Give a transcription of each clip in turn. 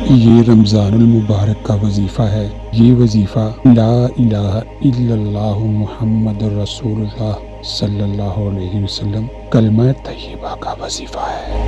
یہ رمضان المبارک کا وظیفہ ہے۔ یہ وظیفہ لا الہ الا اللہ محمد رسول اللہ صلی اللہ علیہ وسلم کلمہ طیبہ کا وظیفہ ہے۔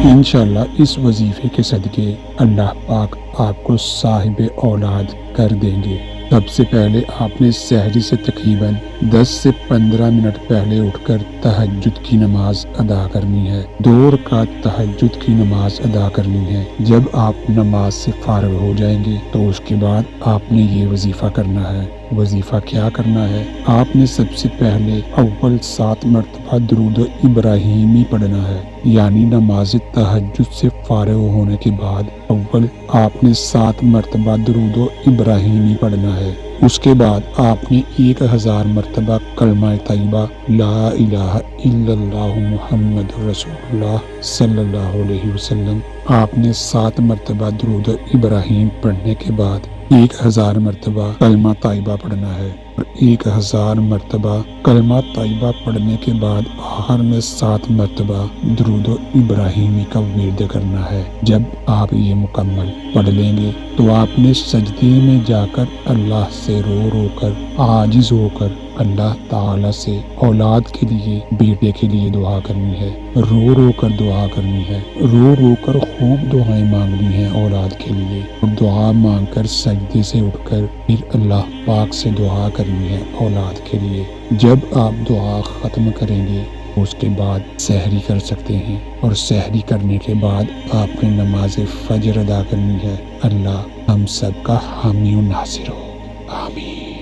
انشاءاللہ اس وظیفے کے صدقے اللہ پاک آپ کو صاحب اولاد کر دیں گے۔ سب سے پہلے آپ نے سحری سے تقریباً 10 سے 15 منٹ پہلے اٹھ کر تہجد کی نماز ادا کرنی ہے۔ 2 رکعت تہجد کی نماز ادا کرنی ہے۔ جب آپ نماز سے فارغ ہو جائیں گے تو اس کے بعد آپ نے یہ وظیفہ کرنا ہے۔ وظیفہ کیا کرنا ہے؟ آپ نے سب سے پہلے اول 7 مرتبہ درود ابراہیمی پڑھنا ہے، یعنی نماز تہجد سے فارغ ہونے کے بعد اول آپ نے 7 مرتبہ درود ابراہیمی پڑھنا ہے۔ اس کے بعد آپ نے 1000 مرتبہ کلمہ طیبہ لا الہ الا اللہ محمد رسول اللہ صلی اللہ علیہ وسلم آپ نے 7 مرتبہ درود ابراہیم پڑھنے کے بعد 1000 مرتبہ کلمہ طیبہ پڑھنا ہے، اور 1000 مرتبہ کلمہ طیبہ پڑھنے کے بعد آخر میں 7 مرتبہ درود ابراہیمی کا ورد کرنا ہے۔ جب آپ یہ مکمل پڑھ لیں گے تو آپ نے سجدے میں جا کر اللہ سے رو رو کر عاجز ہو کر اللہ تعالی سے اولاد کے لیے، بیٹے کے لیے دعا کرنی ہے، رو رو کر دعا کرنی ہے، رو رو کر خوب دعائیں مانگنی ہیں اولاد کے لیے، اور دعا مانگ کر سجدے سے اٹھ کر پھر اللہ پاک سے دعا کرنی ہے اولاد کے لیے۔ جب آپ دعا ختم کریں گے اس کے بعد سحری کر سکتے ہیں، اور سحری کرنے کے بعد آپ نے نماز فجر ادا کرنی ہے۔ اللہ ہم سب کا حامی و ناصر ہو، آمین۔